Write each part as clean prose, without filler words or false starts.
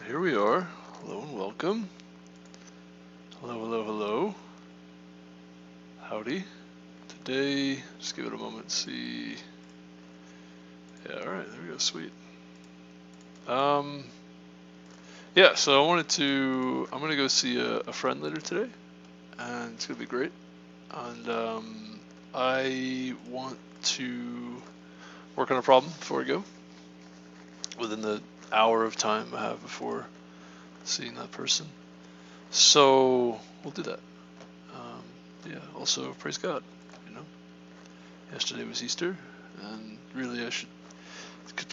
here we are. Hello and welcome. Hello, hello, hello. Howdy. Today, just give it a moment, see. Yeah, alright, there we go, sweet. Yeah, so I'm gonna go see a friend later today, and it's gonna be great. And I want to work on a problem before I go, within the hour of time I have before seeing that person. So we'll do that. Yeah, also praise God, yesterday was Easter, and really I should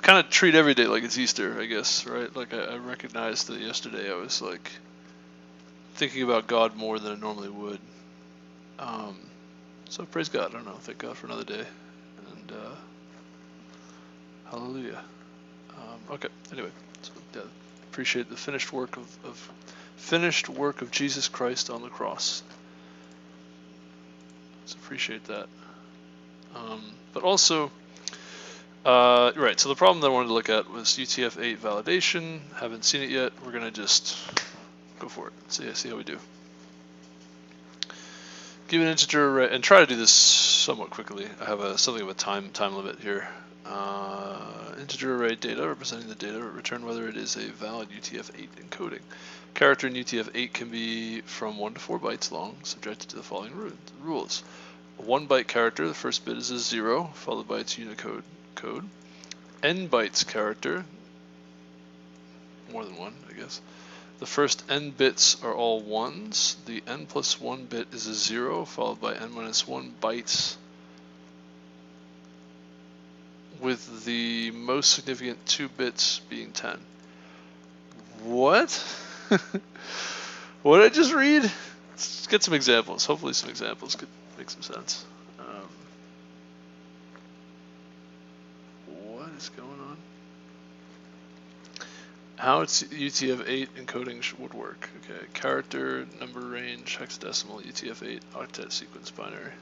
kind of treat every day like it's Easter, I guess, right? Like I recognized that yesterday I was like thinking about God more than I normally would. So praise God, I don't know, thank God for another day, and hallelujah. Okay, anyway, so yeah, appreciate the finished work of Jesus Christ on the cross. So appreciate that. But also, right, so the problem that I wanted to look at was UTF-8 validation. Haven't seen it yet. We're going to just go for it. See how we do. Give an integer array, and try to do this somewhat quickly. I have something of a time limit here. Integer array data, representing the data, return whether it is a valid UTF-8 encoding. Character in UTF-8 can be from 1 to 4 bytes long, subjected to the following rules. A 1 byte character, the first bit is a 0, followed by its unicode code. N bytes character, more than 1, I guess. The first n bits are all 1s. The n plus 1 bit is a 0, followed by n minus 1 bytes, with the most significant 2 bits being 10. What? What did I just read? Let's get some examples. Hopefully some examples could make some sense. What is going on? How it's UTF-8 encoding would work. Okay, character, number range, hexadecimal, UTF-8, octet sequence binary.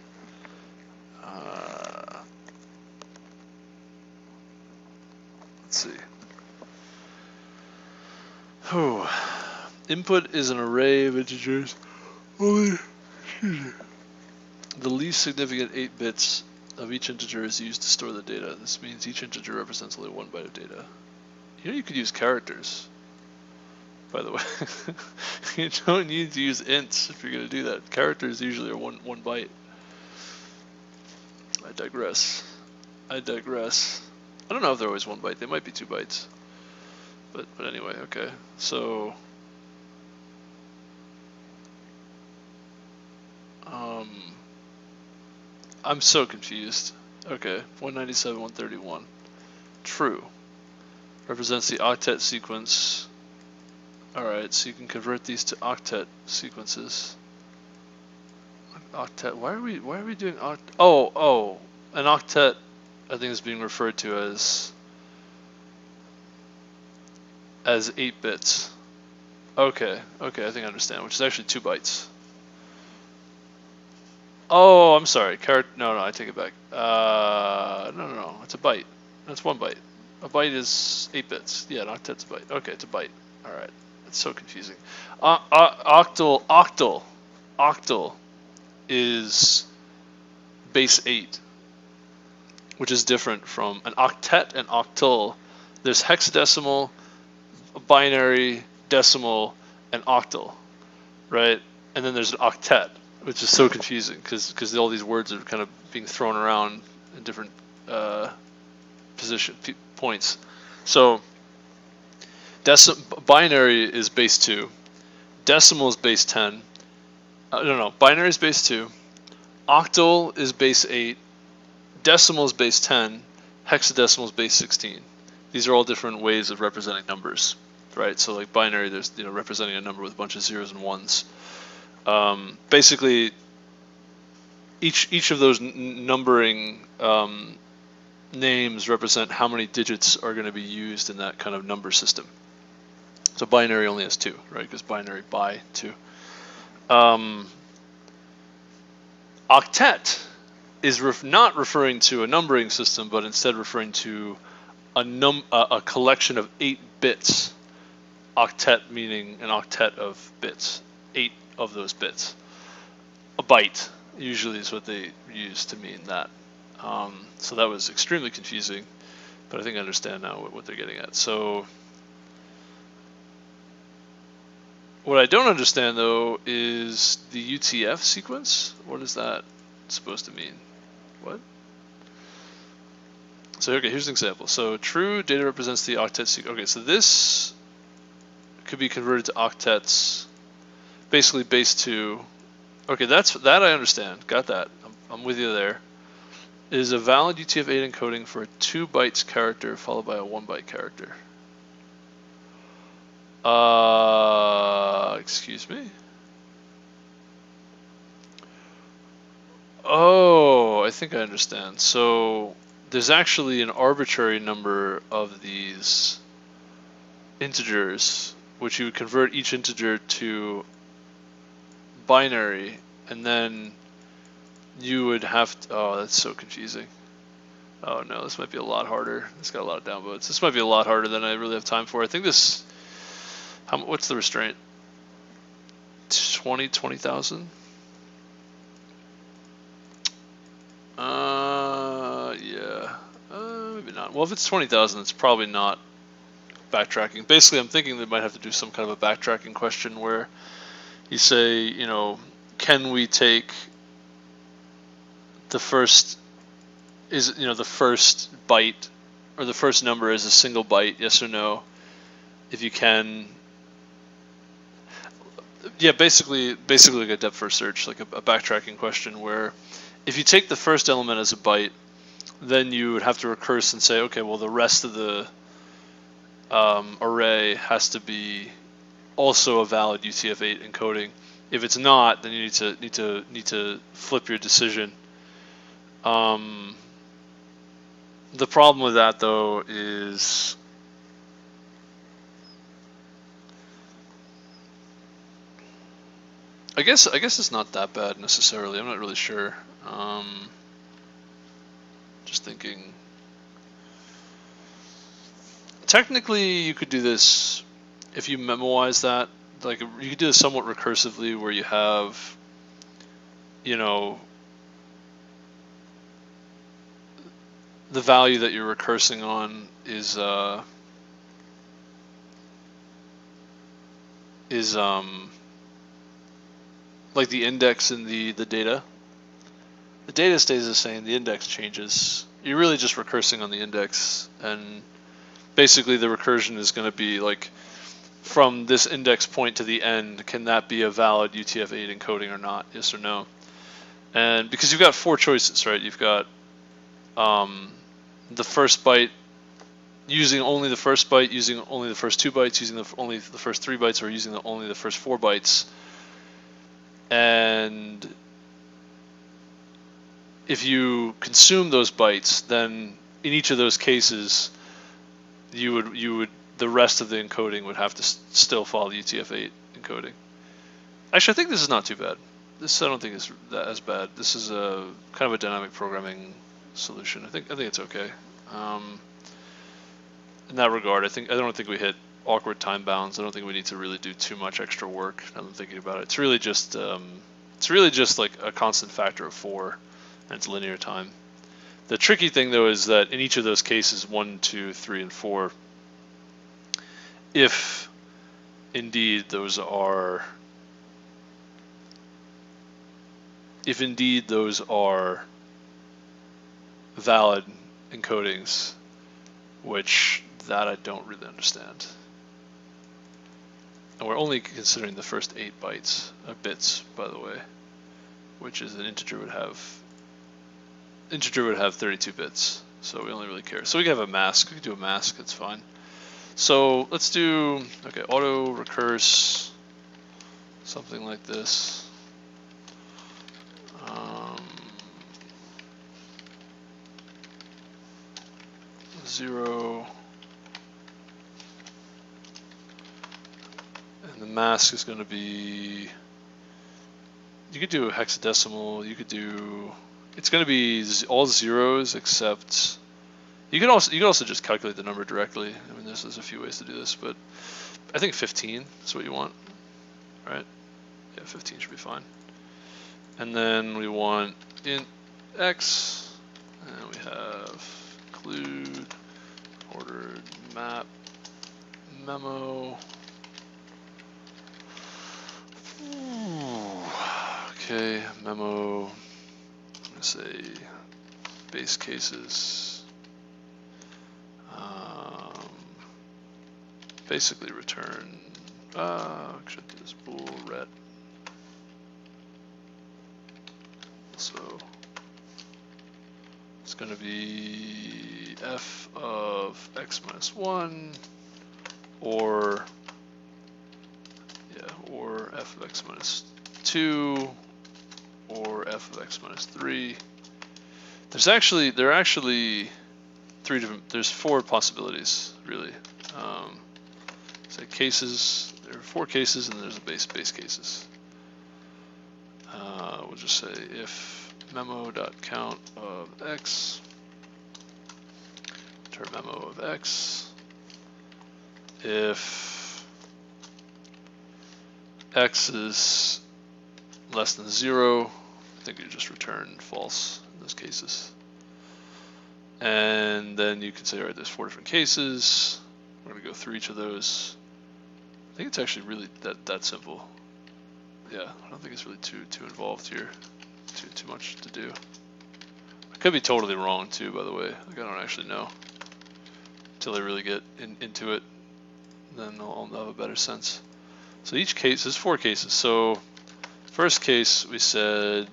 Let's see. Input is an array of integers. The least significant 8 bits of each integer is used to store the data. This means each integer represents only 1 byte of data. You could use characters, by the way. You don't need to use ints if you're going to do that. Characters usually are one byte. I digress. I don't know if they're always 1 byte. They might be 2 bytes. But anyway, okay. So I'm so confused. Okay, 197, 131. True. Represents the octet sequence. Alright, so you can convert these to octet sequences. Octet, why are we doing octet? Oh, an octet I think is being referred to as 8 bits. Okay, I think I understand, which is actually 2 bytes. Oh, I'm sorry. No, I take it back. No, it's a byte. That's 1 byte. A byte is 8 bits. Yeah, an octet's a byte. Okay, it's a byte. All right. It's so confusing. Octal is base 8, which is different from an octet and octal. There's hexadecimal, binary, decimal, and octal, right? And then there's an octet, which is so confusing because all these words are kind of being thrown around in different points. So binary is base 2, decimal is base 10. Binary is base 2, octal is base 8, decimal is base 10, hexadecimal is base 16. These are all different ways of representing numbers, right? So like binary, there's representing a number with a bunch of zeros and ones. Basically, each of those numbering names represent how many digits are going to be used in that kind of number system. So binary only has 2, right? Because binary by 2. Octet is not referring to a numbering system, but instead referring to a collection of 8 bits. octet meaning an octet of bits, 8 of those bits. A byte usually is what they use to mean that. So that was extremely confusing, but I think I understand now what they're getting at. So what I don't understand though is the UTF sequence. What is that supposed to mean? What? So okay, here's an example. So true data represents the octet sequence. Okay, so this could be converted to octets, basically base 2. Okay, that I understand. Got that. I'm with you there. Is a valid UTF-8 encoding for a 2 bytes character followed by a 1 byte character. Excuse me. Oh, I think I understand. So there's actually an arbitrary number of these integers, which you would convert each integer to binary, and then you would have to, oh, that's so confusing. Oh no, this might be a lot harder. It's got a lot of downvotes. This might be a lot harder than I really have time for. I think this, what's the restraint? 20,000? Yeah, maybe not. Well, if it's 20,000, it's probably not backtracking. Basically, I'm thinking they might have to do some kind of a backtracking question where you say, you know, can we take the first, the first byte or the first number as a single byte, yes or no? If you can, yeah, basically like a depth first search, like a backtracking question where if you take the first element as a byte, then you would have to recurse and say, okay, well, the rest of the array has to be also a valid UTF-8 encoding. If it's not, then you need to flip your decision. The problem with that though is I guess it's not that bad necessarily. I'm not really sure. Just thinking. Technically, you could do this if you memorize that. Like you could do this somewhat recursively, where you have, the value that you're recursing on is like the index in the data. The data stays the same, the index changes. You're really just recursing on the index, and basically the recursion is going to be like from this index point to the end, can that be a valid UTF-8 encoding or not, yes or no? And because you've got 4 choices, right? You've got the first byte, using only the first byte, using only the first 2 bytes, using only the first 3 bytes, or using only the first 4 bytes. And if you consume those bytes, then in each of those cases, you would the rest of the encoding would have to still follow the UTF-8 encoding. Actually, I think this is not too bad. This I don't think is that as bad. This is a kind of a dynamic programming solution. I think it's okay. In that regard, I don't think we hit awkward time bounds. I don't think we need to really do too much extra work. Now that I'm thinking about it, it's really just like a constant factor of 4, and it's linear time. The tricky thing though is that in each of those cases, 1, 2, 3, and 4, if indeed those are valid encodings, which that I don't really understand. And we're only considering the first 8 bytes of bits, by the way, which is an integer would have 32 bits, so we only really care. So we can have a mask. We can do a mask. That's fine. So let's do auto recurse, something like this. 0, and the mask is going to be, you could do a hexadecimal, you could do, it's going to be all zeros except You can also just calculate the number directly. I mean, there's a few ways to do this, but I think 15 is what you want, right? Yeah, 15 should be fine. And then we want int x, and we have include ordered map memo. Okay, memo. I'm gonna say base cases. Basically return. Should do this bool ret. So it's going to be f of x minus 1 or f of x minus 2 or f of x minus 3. There are actually there's 4 possibilities really. Say cases, there are 4 cases and there's a base cases. We'll just say if memo.count of x, return memo of x. If x is less than 0, I think you just return false in those cases. And then you can say, all right, there's 4 different cases. We're going to go through each of those. I think it's actually really that simple. Yeah, I don't think it's really too involved here. Too much to do. I could be totally wrong too, by the way. Like, I don't actually know until I really get into it. Then I'll have a better sense. So each case is 4 cases. So first case we said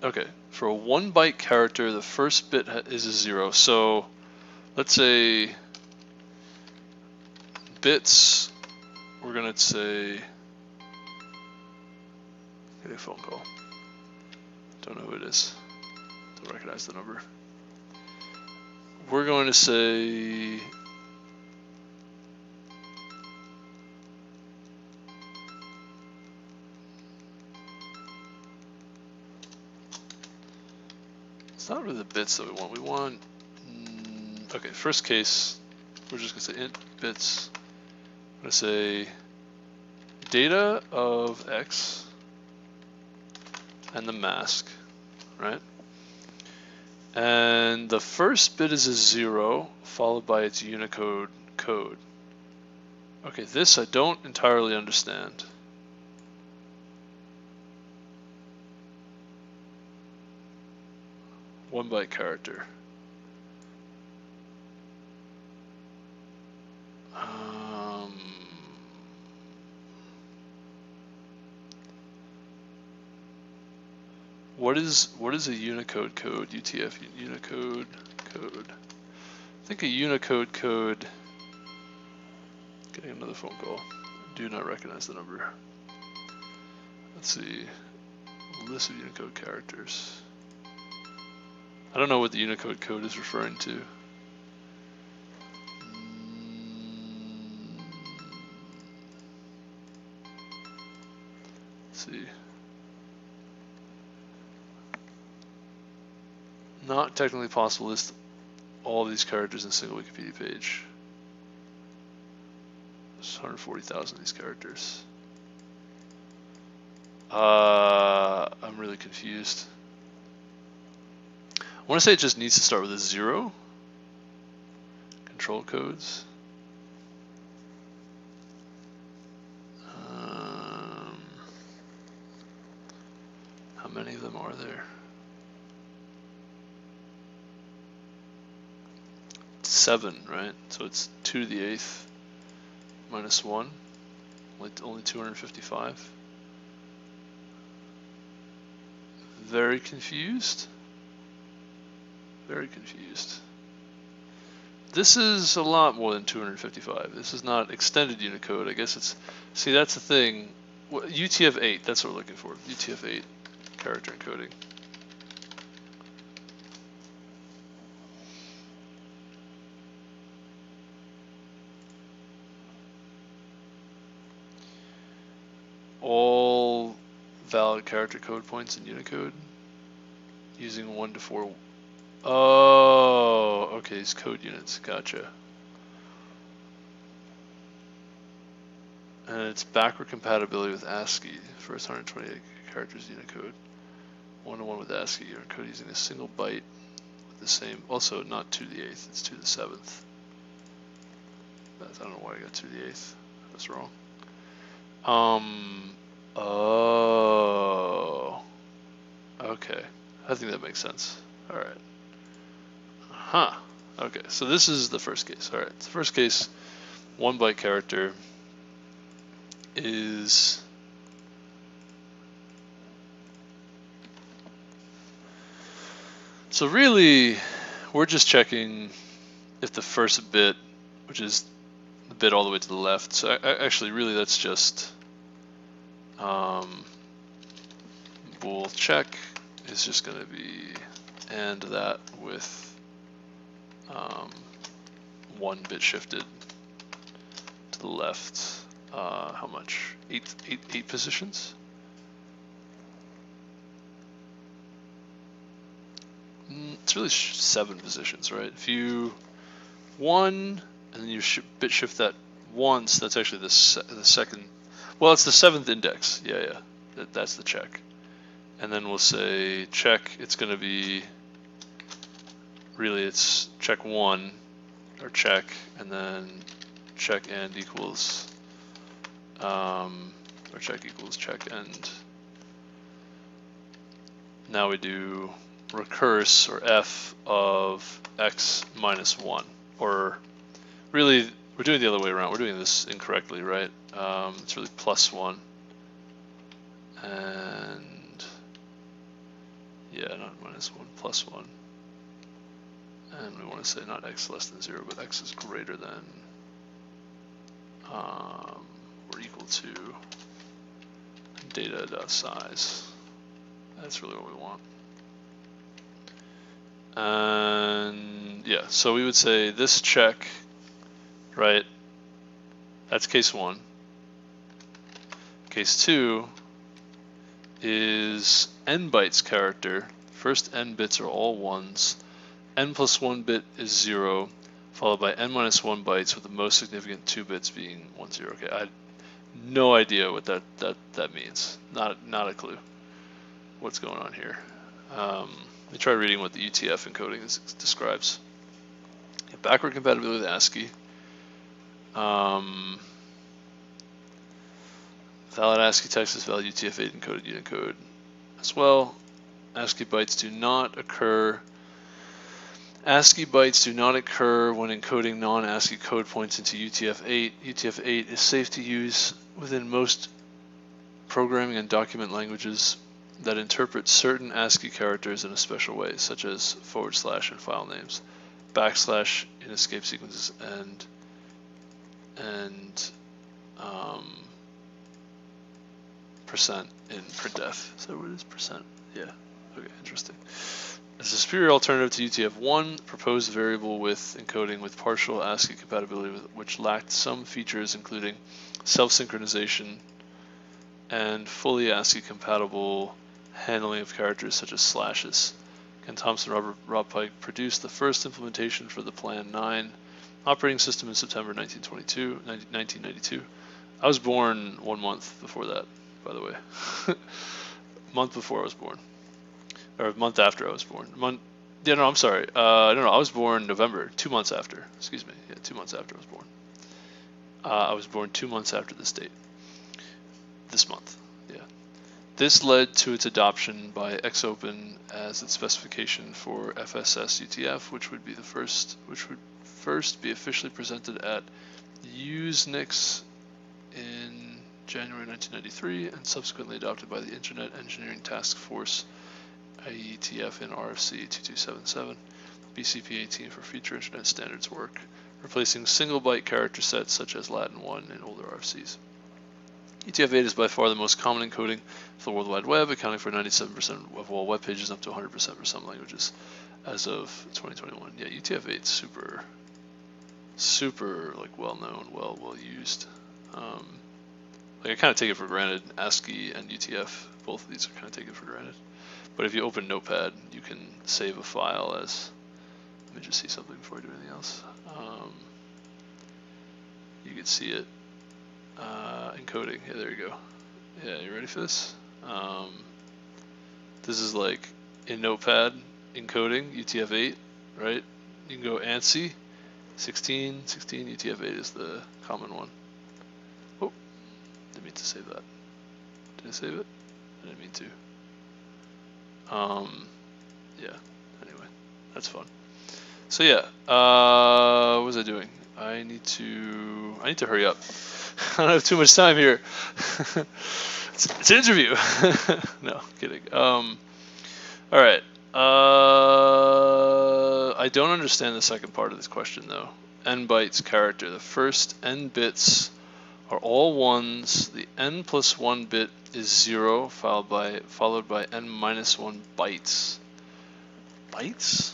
okay, for a 1 byte character, the first bit is a 0. So let's say bits, we're going to say, get a phone call. Don't know who it is. Don't recognize the number. We're going to say it's not really the bits that we want. We want, okay, first case, we're just going to say int bits. I'm going to say data of x and the mask, right? And the first bit is a 0 followed by its Unicode code. Okay, this I don't entirely understand. One byte character. What is a Unicode code? UTF Unicode code. I think a Unicode code. Getting another phone call. Do not recognize the number. Let's see. List of Unicode characters. I don't know what the Unicode code is referring to. Let's see. Not technically possible to list all these characters in a single Wikipedia page. There's 140,000 of these characters. I'm really confused. I want to say it just needs to start with a 0. Control codes. How many of them are there? 7, right? So it's 2 to the 8th minus 1. Only 255. Very confused. Very confused. This is a lot more than 255. This is not extended Unicode. I guess it's, see, that's the thing. UTF-8, that's what we're looking for. UTF-8 character encoding. All valid character code points in Unicode. using 1 to 4. Oh, okay, these code units, gotcha. And it's backward compatibility with ASCII, first 128 characters Unicode. 1-to-1 with ASCII, you're encoded using a single byte with the same, also not 2 to the 8th, it's 2 to the 7th. I don't know why I got 2 to the 8th, that's wrong. Oh, okay, I think that makes sense. All right. Huh. Okay, so this is the first case. All right, the first case, 1 byte character is so really we're just checking if the first bit, which is the bit all the way to the left, so actually really that's just bool check is just going to be and that with 1 bit shifted to the left. How much? 8 positions? It's really 7 positions, right? If you 1 and then you bit shift that once, that's actually the second. Well, it's the 7th index. Yeah. That's the check. And then we'll say check. It's going to be really it's check 1 or check, and then check end equals or check equals check end. Now we do recurse or f of x minus 1, or really we're doing the other way around. We're doing this incorrectly, right? It's really plus 1, and yeah, not minus 1, plus 1. And we want to say not x less than 0, but x is greater than or equal to data.size. That's really what we want. And yeah, so we would say this check, right? That's case 1. Case 2 is n bytes character. First n bits are all 1s. N plus 1 bit is 0, followed by n minus 1 bytes, with the most significant 2 bits being 1, 0. Okay, I had no idea what that means. Not a clue what's going on here. Let me try reading what the UTF encoding describes. Backward compatibility with ASCII. Valid ASCII text is valid UTF-8 encoded Unicode as well. ASCII bytes do not occur. ASCII bytes do not occur when encoding non-ASCII code points into UTF-8. UTF-8 is safe to use within most programming and document languages that interpret certain ASCII characters in a special way, such as / and file names, / in escape sequences, and percent in printf. Is that what it is? Percent? Yeah. Okay, interesting. As a superior alternative to UTF-1, proposed variable with encoding with partial ASCII compatibility, which lacked some features including self-synchronization and fully ASCII compatible handling of characters such as slashes. Ken Thompson and Rob Pike produced the first implementation for the Plan 9 operating system in September 1992. I was born 1 month before that, by the way. Month before I was born. Or a month after I was born. Yeah, no, I'm sorry. No, I was born November, 2 months after. Excuse me. Yeah, 2 months after I was born. I was born 2 months after this date. This month, yeah. This led to its adoption by Xopen as its specification for FSS UTF, which would first be officially presented at Usenix in January 1993, and subsequently adopted by the Internet Engineering Task Force IETF in RFC 2277, BCP 18 for future Internet standards work, replacing single byte character sets such as Latin 1 in older RFCs. UTF-8 is by far the most common encoding for the World Wide Web, accounting for 97% of all web pages, up to 100% for some languages as of 2021. Yeah, UTF-8 is super like well known, well used. Like I kind of take it for granted. ASCII and UTF, both of these are kind of taken for granted. But if you open Notepad, you can save a file as, let me just see something before I do anything else. You can see it encoding. Yeah, there you go. Yeah, you ready for this? This is like in Notepad encoding UTF-8, right? You can go ANSI 16, UTF-8 is the common one. Oh, didn't mean to save that. Did I save it? I didn't mean to. Yeah, anyway, that's fun. So yeah, what was I doing? I need to hurry up. I don't have too much time here. It's an interview. No, kidding. All right. I don't understand the second part of this question though. N bytes character. The first N bits are all ones. The N plus 1 bit is 0, followed by N minus 1 bytes. Bytes?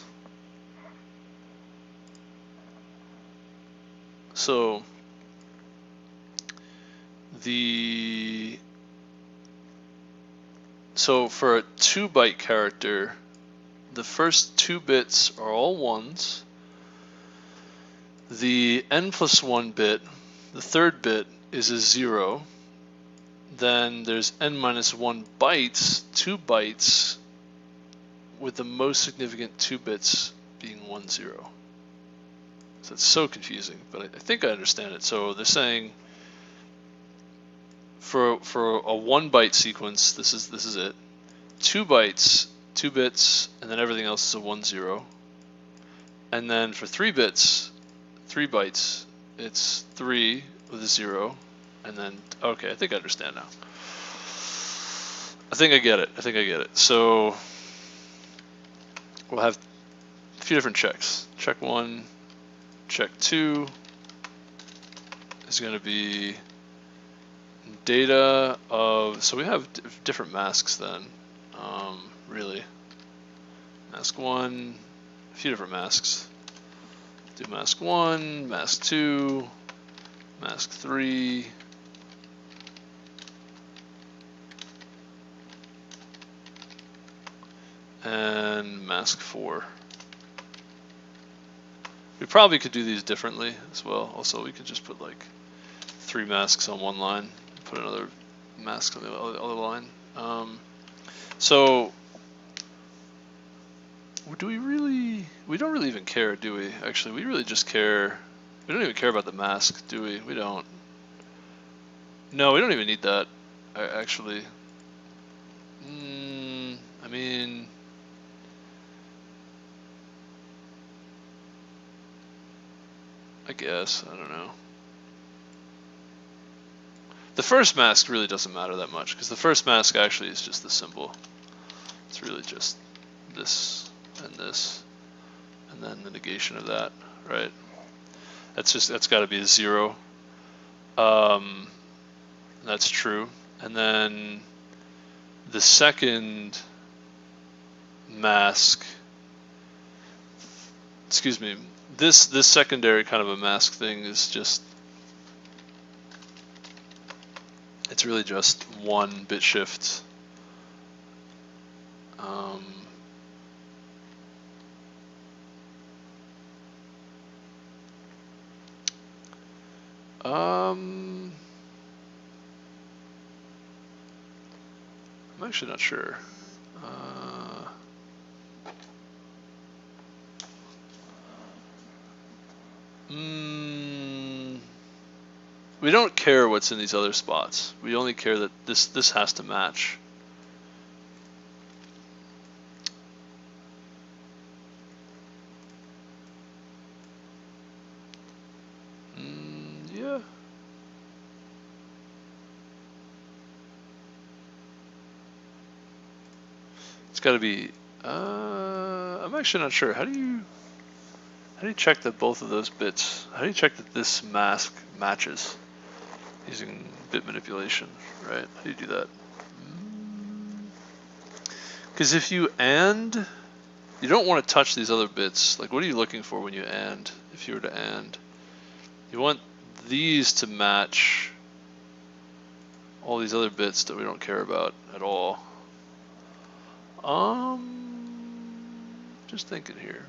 So for a 2-byte character, the first 2 bits are all ones. The N plus 1 bit, the third bit, is a 0. Then there's N minus 1 bytes, 2 bytes, with the most significant 2 bits being 1, 0. So it's so confusing, but I think I understand it. So they're saying for a 1-byte sequence, this is it. 2 bytes, 2 bits, and then everything else is a 1, 0. And then for 3 bits, 3 bytes, it's 3 with a 0. And then, okay, I think I understand now. I think I get it. So we'll have a few different checks. Check 1, check 2 is going to be data of, so we have different masks then, really. Mask 1, a few different masks. Do mask 1, mask 2, mask 3, and mask 4. We probably could do these differently as well. Also, we could just put like 3 masks on one line, put another mask on the other line. So do we really? We don't really even care, do we? Actually, we really just care. We don't even care about the mask, do we? We don't. No, we don't even need that. Actually, I mean, I guess, I don't know. The first mask really doesn't matter that much, because the first mask actually is just the symbol. It's really just this, and then the negation of that, right? That's got to be a 0. That's true. And then the second mask, excuse me, this secondary kind of a mask thing is just, it's really just 1 bit shift. I'm actually not sure. We don't care what's in these other spots. We only care that this has to match. Yeah. It's got to be. I'm actually not sure. How do you check that both of those bits? How do you check that this mask matches using bit manipulation? Right? How do you do that? Because if you AND, you don't want to touch these other bits. Like, what are you looking for when you AND? If you were to AND, you want these to match all these other bits that we don't care about at all. Just thinking here.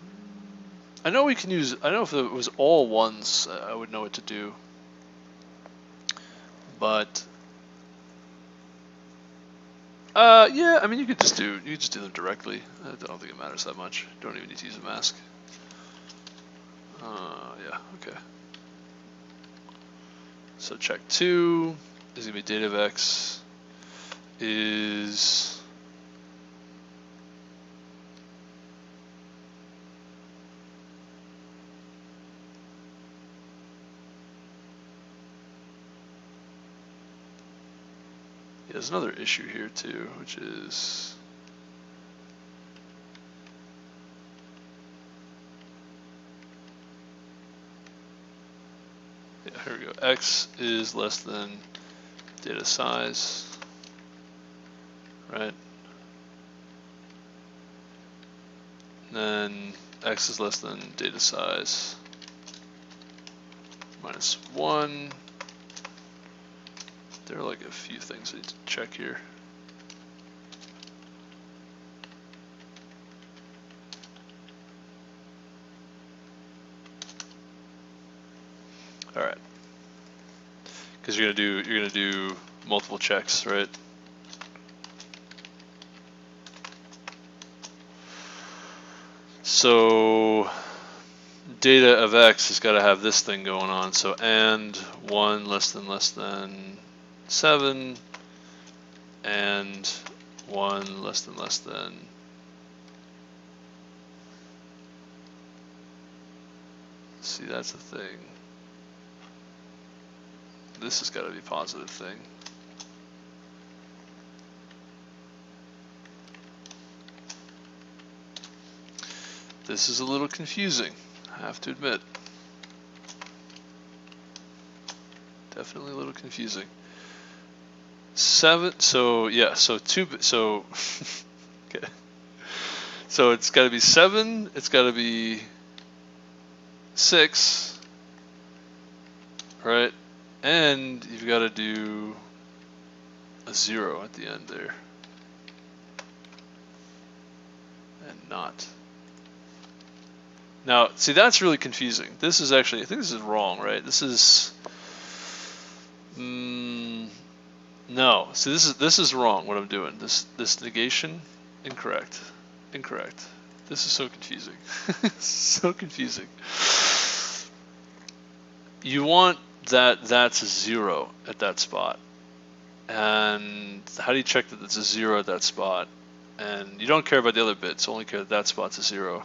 I know we can use, I know if it was all ones, I would know what to do. But, yeah, I mean, you could just do them directly. I don't think it matters that much. Don't even need to use a mask. Yeah, okay. So check 2 is gonna be data of x is there's another issue here too, which is here we go. X is less than data size, right? And then X is less than data size minus 1. There are like a few things I need to check here. All right, because you're gonna do multiple checks, right? So data of x has got to have this thing going on. So and 1 less than 7 and 1 less than. See, that's the thing. This has got to be a positive thing. This is a little confusing, I have to admit. Definitely a little confusing. 7, so yeah, so 2, so, okay. So it's got to be 7, it's got to be 6, right? And you've got to do a 0 at the end there. And not. Now, see, that's really confusing. This is actually, I think this is wrong, right? This is, no. See, this is wrong, what I'm doing. This negation, incorrect. This is so confusing. So confusing. You want that's a 0 at that spot. And how do you check that it's a 0 at that spot? And you don't care about the other bits, only care that spot's a 0.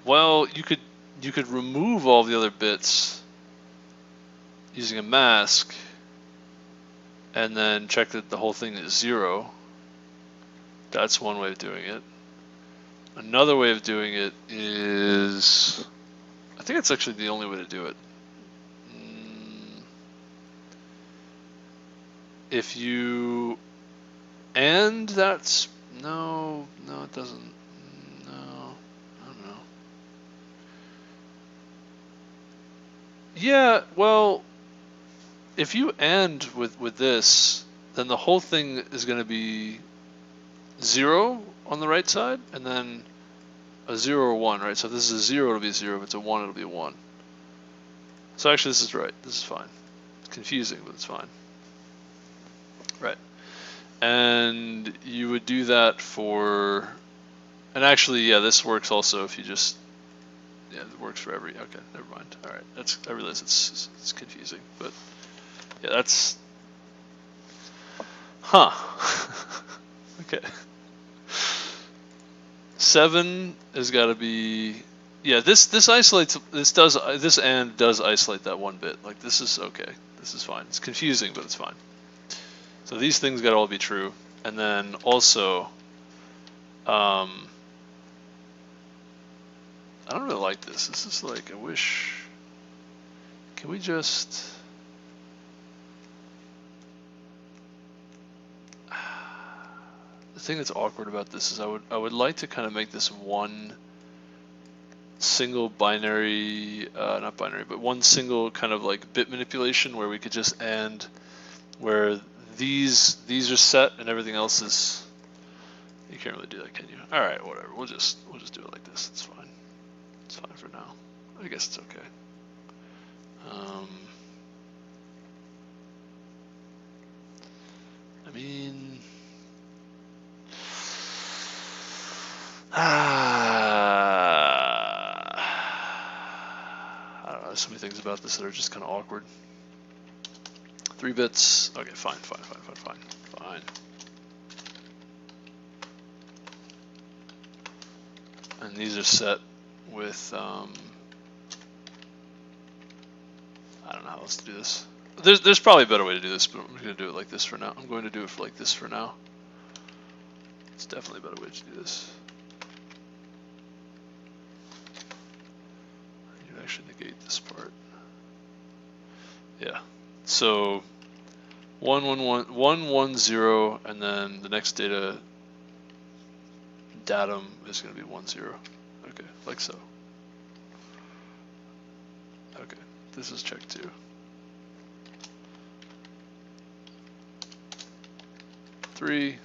Well, you could remove all the other bits using a mask and then check that the whole thing is 0. That's one way of doing it. Another way of doing it is, I think it's actually the only way to do it. If you, and that's, no, it doesn't. Yeah, well, if you end with this, then the whole thing is going to be 0 on the right side, and then a 0 or 1, right? So if this is a 0, it'll be a 0. If it's a 1, it'll be a 1. So actually, this is right. This is fine. It's confusing, but it's fine. Right. And you would do that for, and actually, yeah, this works also if you just, yeah, it works for every, okay, never mind. All right, that's, I realize it's confusing, but yeah, that's, okay. 7 has got to be, yeah, this isolates, this and does isolate that one bit. Like, this is okay, this is fine. It's confusing, but it's fine. So these things got to all be true. And then also, I don't really like this. This is like, I wish, can we just, the thing that's awkward about this is I would like to kind of make this one single binary, not binary, but one single kind of like bit manipulation where we could just end where these are set and everything else is. You can't really do that, can you? All right, whatever. We'll just do it like this. It's fine. It's fine for now. I guess it's okay. I mean, I don't know. There's so many things about this that are just kind of awkward. 3 bits. Okay, fine. And these are set with, I don't know how else to do this. There's probably a better way to do this, but I'm going to do it like this for now. I'm going to do it like this for now. It's definitely a better way to do this. You can actually negate this part. Yeah. So 1 1 1 1 1 0, and then the next datum is going to be 1 0. Okay, like so. Okay, this is check 2. Three.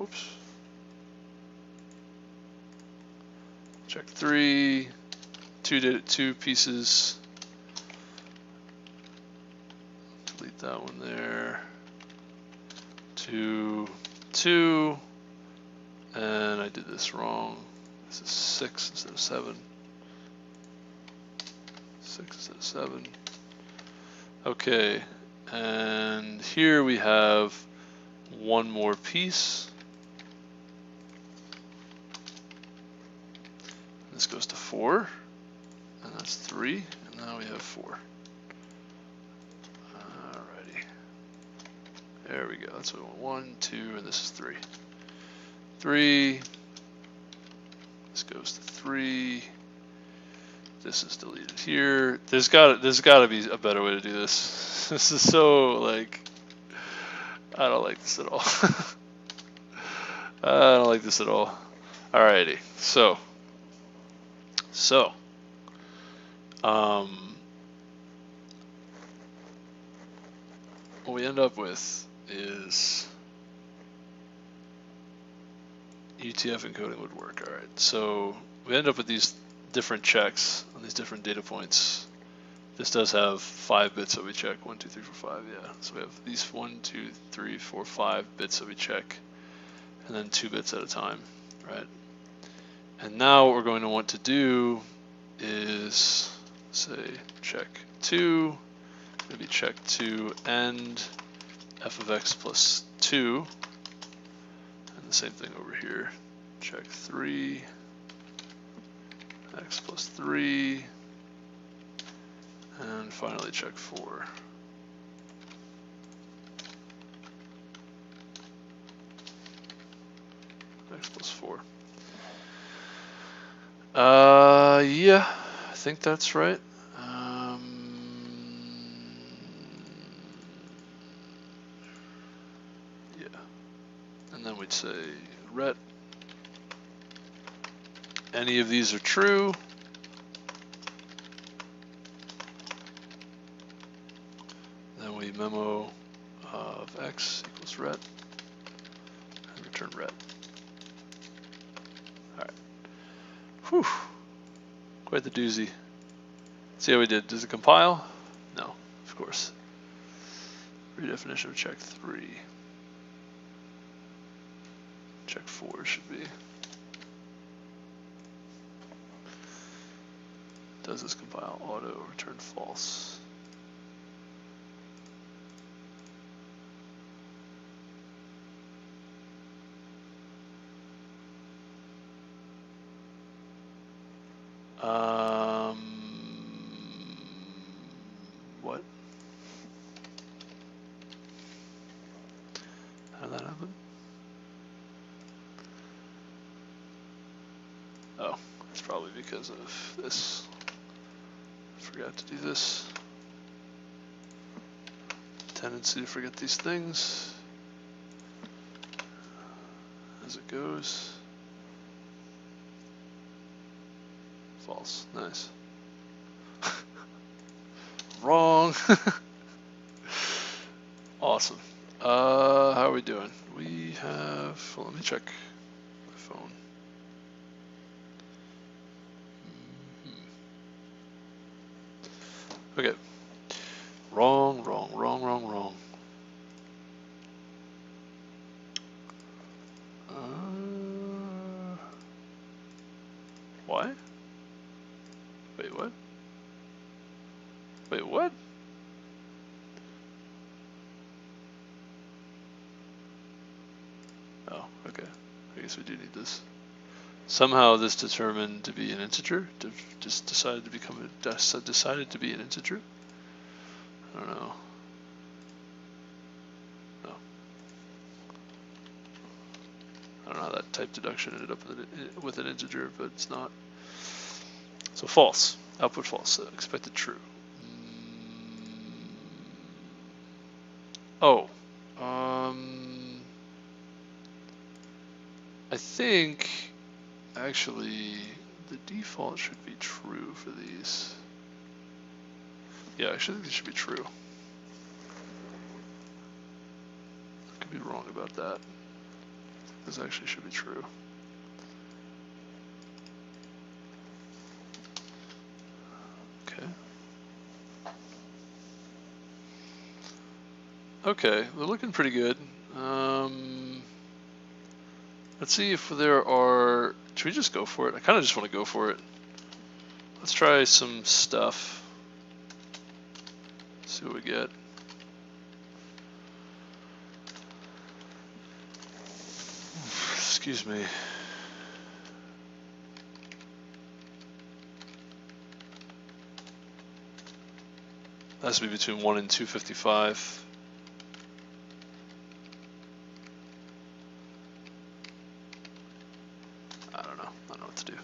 Oops. Check 3. 2 pieces. Delete that one there. 2 2. And I did this wrong. This is 6 instead of 7. 6 instead of 7. Okay, and here we have one more piece. This goes to 4, and that's 3, and now we have 4. Alrighty. There we go. That's what we want. 1, 2, and this is 3. 3. This goes to 3. This is deleted here. There's got to be a better way to do this. This is so like, I don't like this at all. I don't like this at all. Alrighty, so what we end up with is UTF encoding would work. All right, so we end up with these different checks on these different data points. This does have 5 bits that we check. 1, 2, 3, 4, 5. Yeah. So we have these 1, 2, 3, 4, 5 bits that we check, and then 2 bits at a time, right? And now what we're going to want to do is say check 2, maybe check 2 and f of x plus 2, and the same thing over here. Check 3, x plus 3, and finally check 4. X plus 4. Yeah, I think that's right. Yeah, and then we'd say ret. Any of these are true. Then we memo of x equals ret and return ret. All right. Whew. Quite the doozy. See how we did. Does it compile? No, of course. Redefinition of check 3. Check 4 should be. Does this compile? Auto return false. What? How did that happen? Oh, it's probably because of this. I forgot to do this. Tendency to forget these things as it goes. False. Nice. Wrong. Awesome. How are we doing? We have, well, let me check my phone. Okay. Wrong. Why? Wait, what? Wait, what? Oh, okay. I guess we do need this. Somehow this determined to be an integer. Just decided to become decided to be an integer. I don't know. No. I don't know how that type deduction ended up with an integer, but it's not. So false. Output false. Expected true. Oh. I think actually the default should be true for these. Yeah, I think these should be true. I could be wrong about that. This actually should be true. Okay. Okay, they're looking pretty good. Let's see if there are, should we just go for it? I kind of just want to go for it. Let's try some stuff. See what we get. Excuse me. That has to be between 1 and 255. I don't know what to do.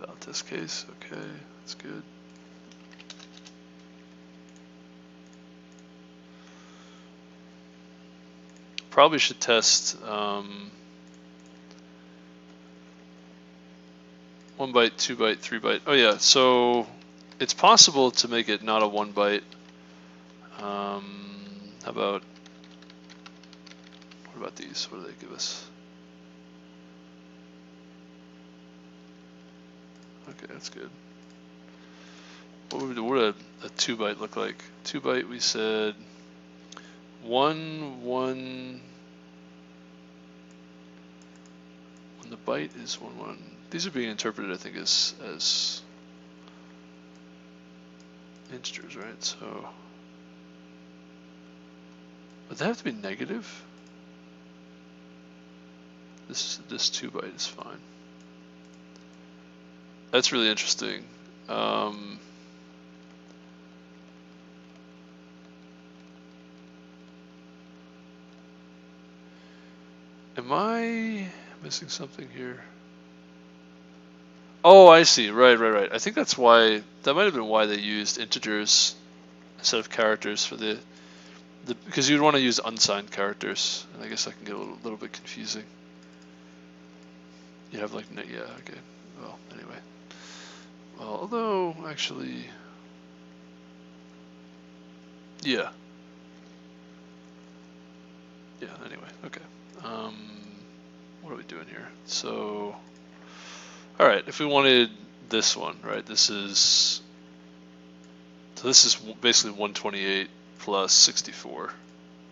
About this case, okay, that's good. Probably should test 1 byte, 2 byte, 3 byte. Oh yeah, so it's possible to make it not a 1 byte. How about, what about these? What do they give us? Okay, that's good. What would a 2 byte look like? 2 byte, we said 1, 1. When the byte is 1, 1. These are being interpreted, I think, as integers, right? So would that have to be negative? This 2 byte is fine. That's really interesting. Am I missing something here? Oh, I see. Right. I think that's why, that might have been why they used integers instead of characters for the because you'd want to use unsigned characters, and I guess that can get a little bit confusing. You have like, yeah, okay. Well, anyway. Well, although actually, yeah. Yeah. Anyway, okay. What are we doing here? So, all right. If we wanted this one, right? This is basically 128 plus 64,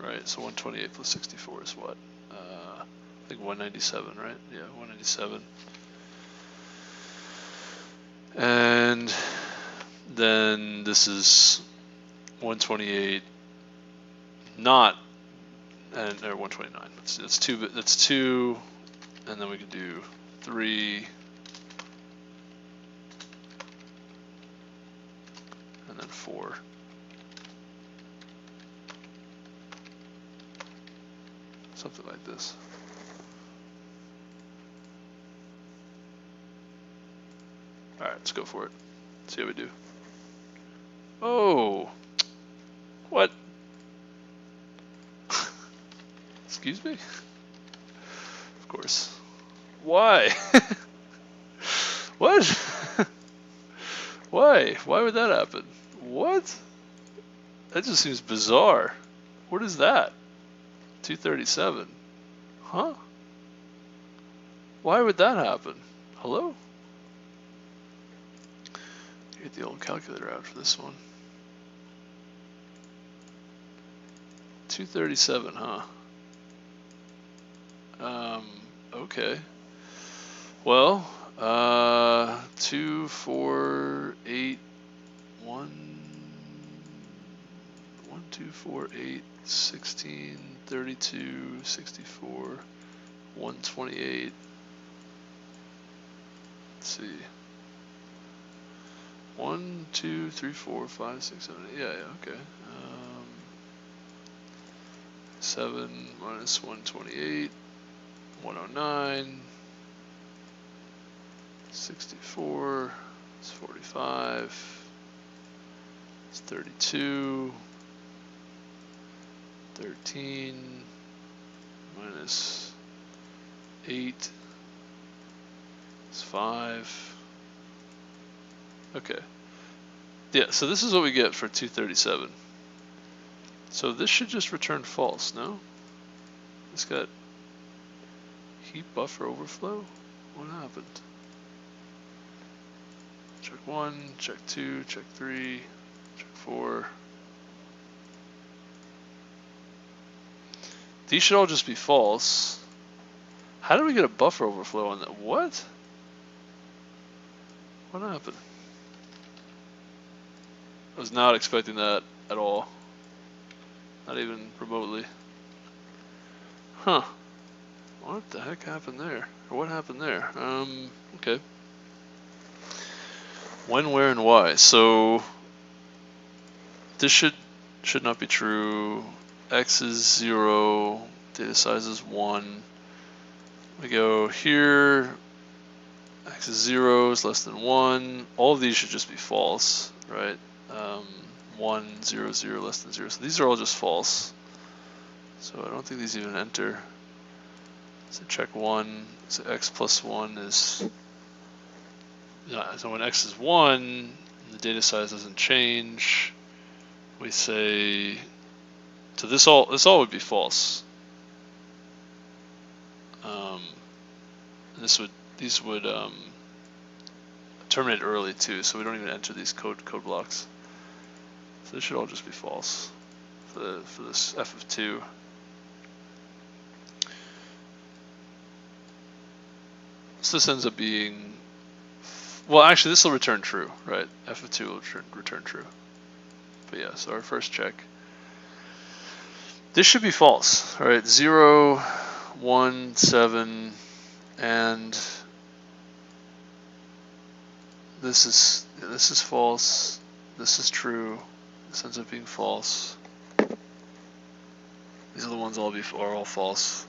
right? So 128 plus 64 is what? I think 197, right? Yeah, 197. And then this is 128, not, and or 129. That's two. That's 2, and then we could do 3, and then 4. Something like this. All right, let's go for it. See how we do. Oh, what? Excuse me? Of course. Why? What? Why? Why would that happen? What? That just seems bizarre. What is that? 237. Huh? Why would that happen? Hello? Get the old calculator out for this one. 237, huh? Okay. Well, 2, 4, 8, 1, 2, 4, 8, 16, 32, 64, 128. Let's see. 1, 2, 3, 4, 5, 6, 7, 8. Yeah, okay. 7 minus 128, 109, 64, it's 45, it's 32, 13, minus 8, it's 5. Okay. Yeah, so this is what we get for 237. So this should just return false, no? It's got heap buffer overflow? What happened? Check 1, check 2, check 3, check 4. These should all just be false. How did we get a buffer overflow on that? What? What happened? I was not expecting that at all. Not even remotely. Huh. What the heck happened there? Or what happened there? Okay. When, where, and why. So this should not be true. X is 0, data size is 1. We go here, X is 0 is less than 1. All of these should just be false, right? 1, 0, 0, less than 0. So these are all just false. So I don't think these even enter. So check 1. So X plus 1 is... So when X is 1, the data size doesn't change. We say... So this all would be false. And these would terminate early too, so we don't even enter these code blocks. So this should all just be false for this f of 2. So this ends up being, well, actually this will return true, right? F of 2 will return true. But yeah, so our first check. This should be false, all right? 0, 1, 7, and this is false. This is true. This ends up being false. These are the ones are all false.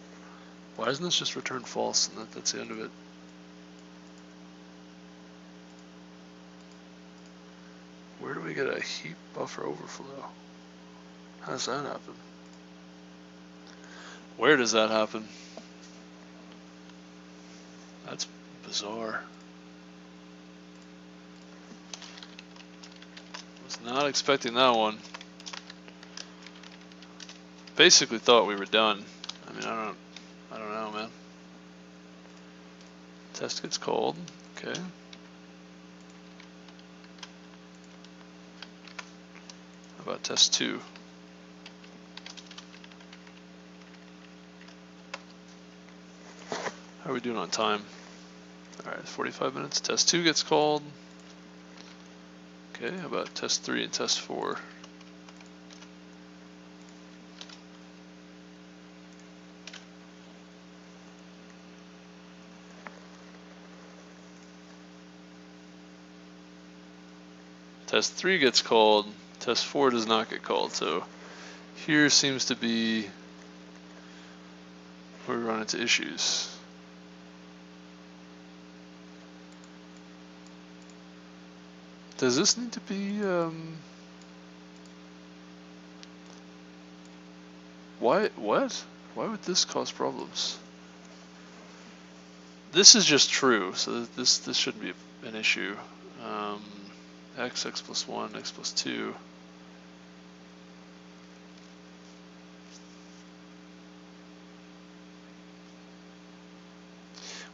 Why doesn't this just return false? And that's the end of it. Where do we get a heap buffer overflow? How does that happen? Where does that happen? That's bizarre. Was not expecting that one. Basically thought we were done. I mean, I don't know, man. Test gets called. Okay. How about test 2? How are we doing on time? Alright, 45 minutes. Test 2 gets called. Okay, how about test 3 and test 4? Test 3 gets called. Test 4 does not get called. So here seems to be where we run into issues. Does this need to be, what? Why would this cause problems? This is just true, so this shouldn't be an issue. X plus 1, X plus 2.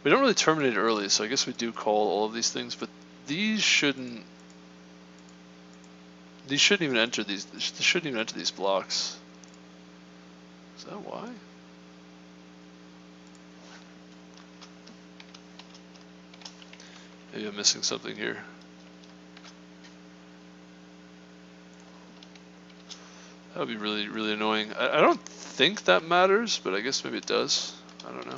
We don't really terminate early, so I guess we do call all of these things, but these shouldn't even enter these. They shouldn't even enter these blocks. Is that why? Maybe I'm missing something here. That would be really, really annoying. I don't think that matters, but I guess maybe it does. I don't know.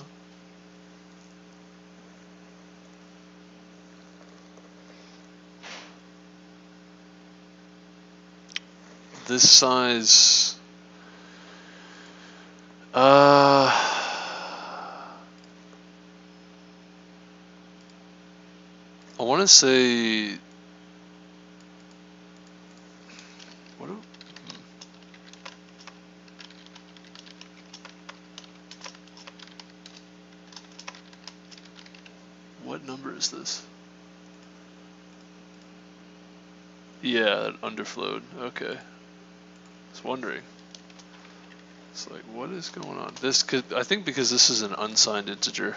This size, I want to say, what number is this? Yeah, it underflowed. Okay. I was wondering. It's like, what is going on? This could, I think because this is an unsigned integer.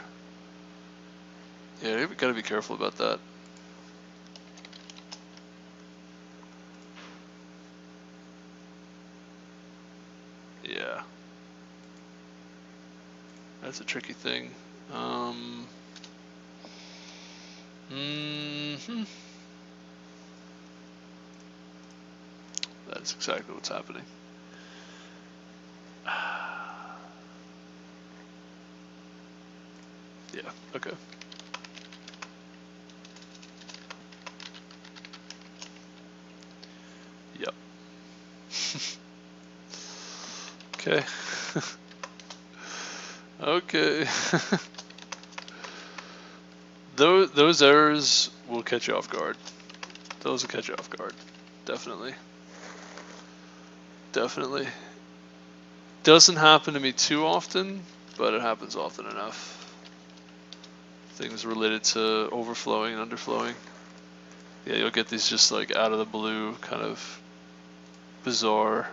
Yeah, we gotta be careful about that. Yeah. That's a tricky thing. That's exactly what's happening. Yeah, okay. Yep. Okay. Okay. Those errors will catch you off guard. Those will catch you off guard. Definitely. Definitely. Doesn't happen to me too often, but it happens often enough. Things related to overflowing and underflowing. Yeah, you'll get these just like out of the blue kind of bizarre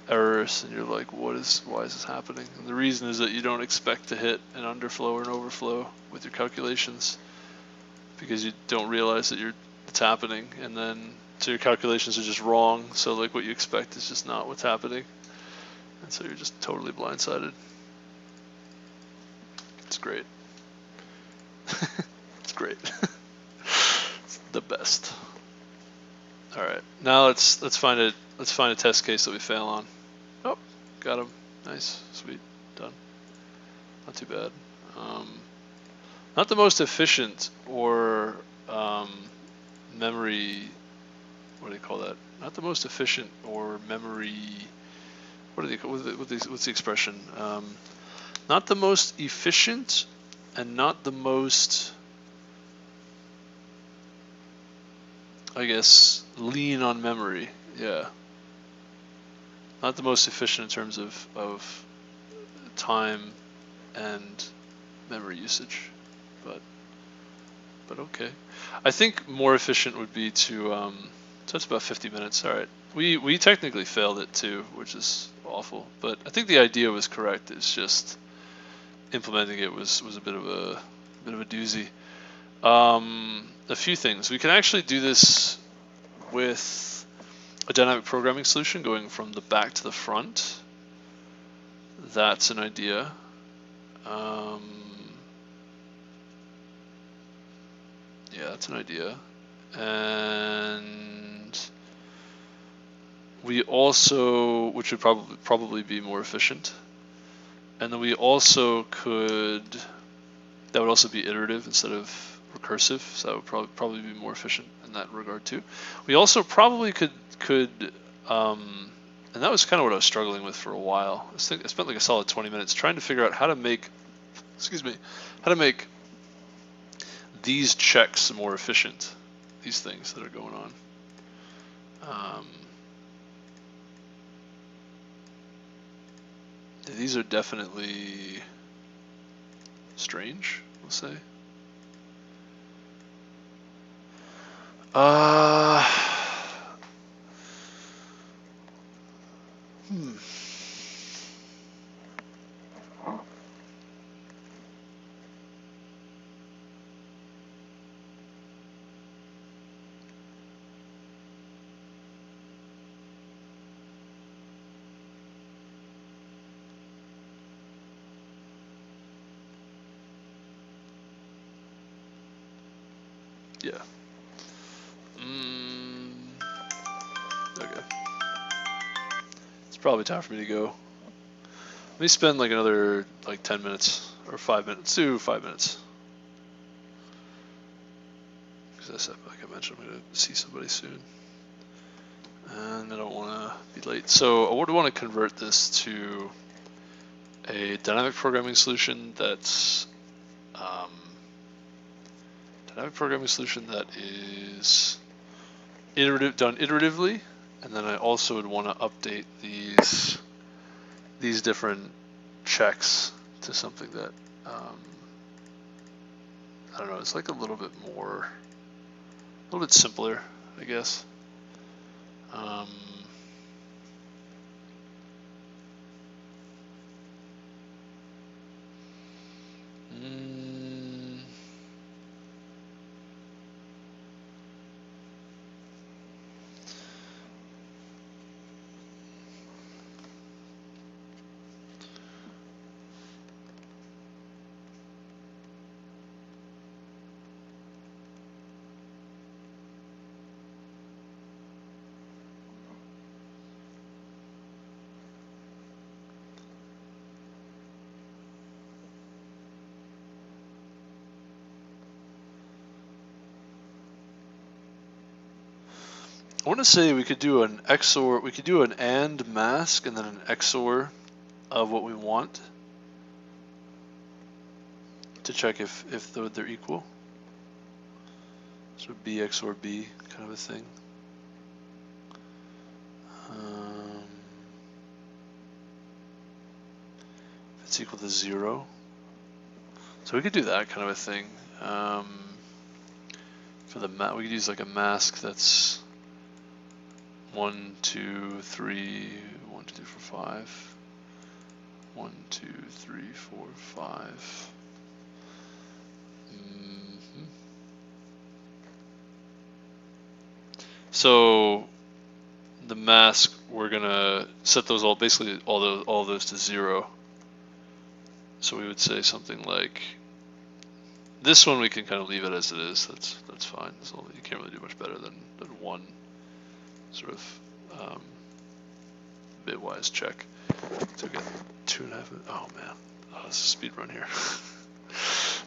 errors, and you're like, why is this happening? And the reason is that you don't expect to hit an underflow or an overflow with your calculations, because you don't realize that it's happening, and then so your calculations are just wrong, so like what you expect is just not what's happening, and so you're just totally blindsided. It's great. It's great. It's the best. All right, now let's find a test case that we fail on. Oh, got him. Nice, sweet, done. Not too bad. Not the most efficient or memory. What do they call that? Not the most efficient or memory. What do they call? What's the expression? Not the most efficient, and not the most, I guess, lean on memory. Yeah. Not the most efficient in terms of time and memory usage, but okay. I think more efficient would be to so that's about 50 minutes. All right. We technically failed it too, which is awful, but I think the idea was correct. It's just implementing it was a bit of a doozy. A few things. We can actually do this with a dynamic programming solution going from the back to the front. That's an idea. Yeah, that's an idea. And we also, which would probably be more efficient. And then we also could, that would also be iterative instead of recursive, so that would probably be more efficient in that regard too. We also probably could and that was kind of what I was struggling with for a while. I spent like a solid 20 minutes trying to figure out how to make, these checks more efficient, these things that are going on. These are definitely strange, we'll say. Yeah. Okay. It's probably time for me to go. Let me spend like another like 10 minutes or 5 minutes. Let's do 5 minutes. Because like I mentioned, I'm going to see somebody soon. And I don't want to be late. So I would want to convert this to a dynamic programming solution that's is done iteratively, and then I also would want to update these different checks to something that I don't know. It's like a little bit simpler, I guess. I want to say we could do an XOR, we could do an AND mask and then an XOR of what we want to check if they're equal. So B XOR B kind of a thing. If it's equal to 0. So we could do that kind of a thing. For the we could use like a mask that's 1, 2, 3, 1, 2, 3, 4, 5. 1, 2, 3, 4, 5. So the mask, we're gonna set those all those to 0. So we would say something like this one we can kind of leave it as it is. That's fine. So you can't really do much better than one sort of bitwise check. So get 2.5. Oh man, this is a speed run here.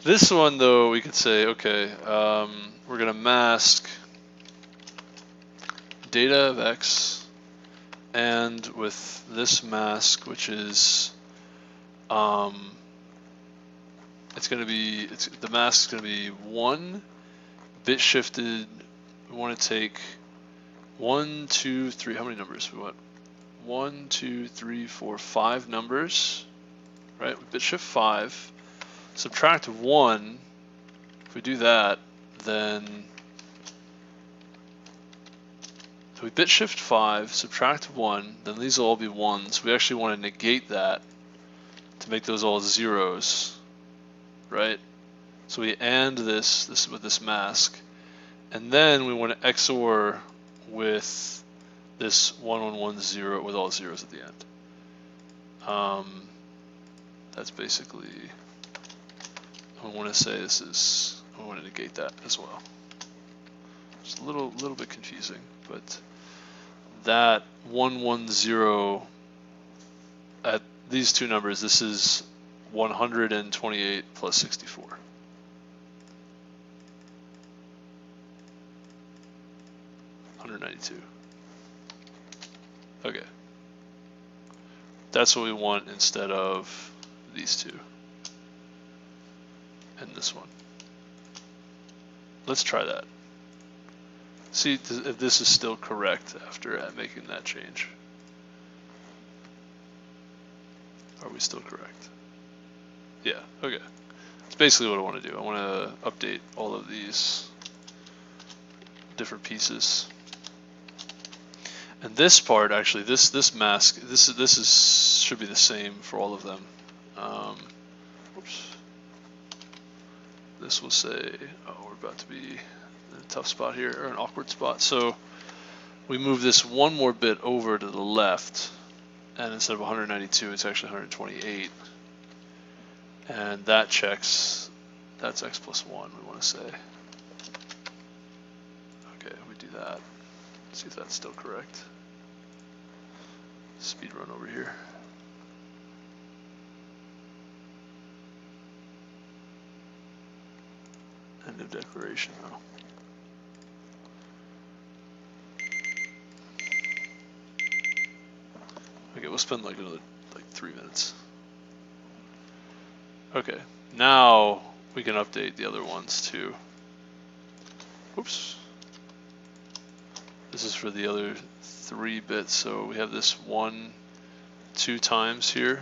This one though, we could say, okay, we're gonna mask data of X, and with this mask, which is the mask is gonna be 1 bit shifted. We want to take 1, 2, 3. How many numbers we want? 1, 2, 3, 4, 5 numbers, right? We bit shift 5, subtract 1. If we do that, then so we bit shift 5, subtract 1, then these will all be 1s. We actually want to negate that to make those all 0s, right? So we AND this with this mask, and then we want to XOR with this 1, 1, 1, 0 with all 0s at the end. That's basically, I want to say I want to negate that as well. It's a little bit confusing, but that 1, 1, 0 at these two numbers, this is 128 plus 64. $192. Okay. That's what we want instead of these two. And this one. Let's try that. See if this is still correct after making that change. Are we still correct? Yeah, okay. That's basically what I want to do. I want to update all of these different pieces. And this part, actually, this mask, should be the same for all of them. Whoops. This will say, oh, we're about to be in a tough spot here, or an awkward spot. So we move this one more bit over to the left, and instead of 192, it's actually 128. And that checks, that's X plus 1, we want to say. do that. See if that's still correct. Speed run over here. End of declaration now. Okay, we'll spend like another 3 minutes. Okay, now we can update the other ones too. Oops. This is for the other 3 bits, so we have this 1, 2 times here.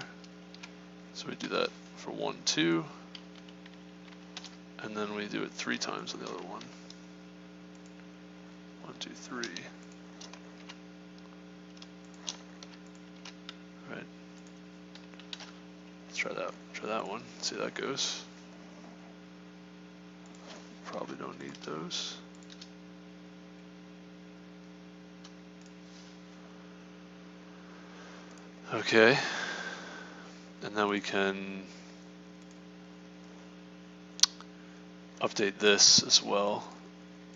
So we do that for 1, 2, and then we do it 3 times on the other one. 1, 2, 3. Right. Let's try that one. See how that goes. Probably don't need those. Okay, and then we can update this as well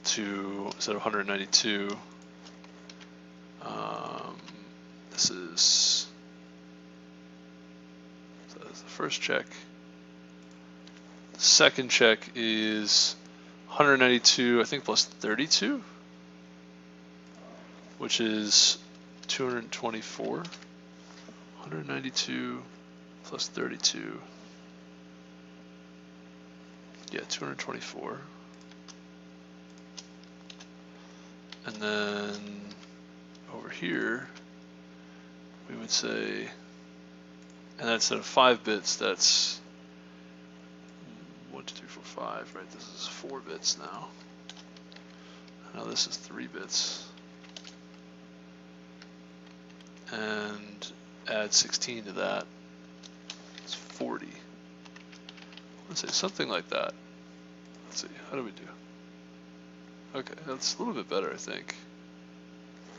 to, instead of 192, this is, so that's the first check. The second check is 192, I think, plus 32, which is 224. 192 plus 32. Yeah, 224. And then over here, we would say, and that's instead of 5 bits, that's 1, 2, 3, 4, 5, right? This is 4 bits now. Now this is 3 bits. And add 16 to that, it's 40. Let's say something like that. Let's see, how do we do? Okay, that's a little bit better, I think.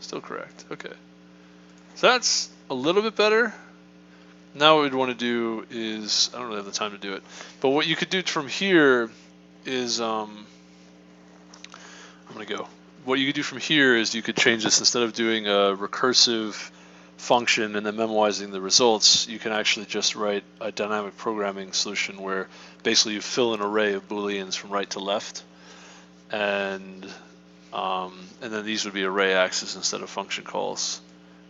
Still correct, okay. So that's a little bit better. Now what we'd want to do is, I don't really have the time to do it, but what you could do from here is, I'm gonna go. What you could do from here is you could change this, instead of doing a recursive function and then memoizing the results, you can actually just write a dynamic programming solution where basically you fill an array of booleans from right to left, and then these would be array access instead of function calls,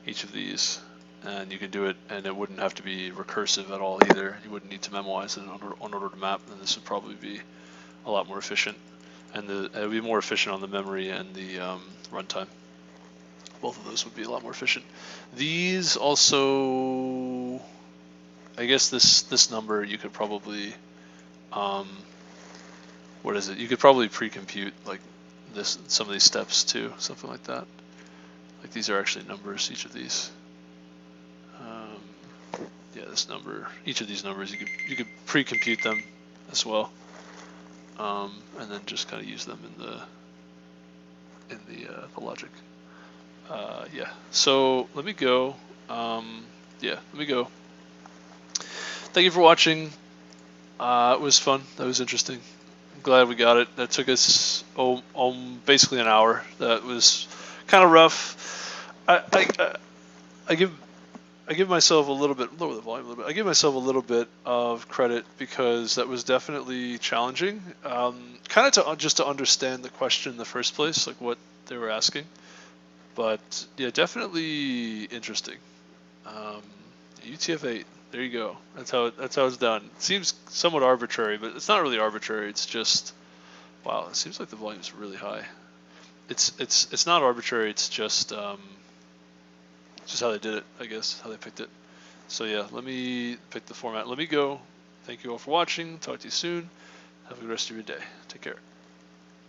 each of these, and you can do it, and it wouldn't have to be recursive at all either. You wouldn't need to memorize it in order to map, and this would probably be a lot more efficient, and it would be more efficient on the memory and the runtime. Both of those would be a lot more efficient. These also, I guess this number you could probably, what is it? You could probably pre-compute like this, some of these steps too, something like that. Like these are actually numbers, each of these. Yeah, this number, each of these numbers, you could pre-compute them as well, and then just kind of use them in the logic. Yeah, so let me go. Yeah, let me go. Thank you for watching. It was fun. That was interesting. I'm glad we got it. That took us basically an hour. That was kind of rough. I give myself a little bit, lower the volume a little bit. I give myself a little bit of credit because that was definitely challenging. Kind of just to understand the question in the first place, like what they were asking. But yeah, definitely interesting. UTF-8, there you go. That's how it's done. It seems somewhat arbitrary, but it's not really arbitrary. It's just, wow, it seems like the volume is really high. It's not arbitrary. It's just how they did it, I guess, how they picked it. So yeah, let me pick the format. Let me go. Thank you all for watching. Talk to you soon. Have a good rest of your day. Take care.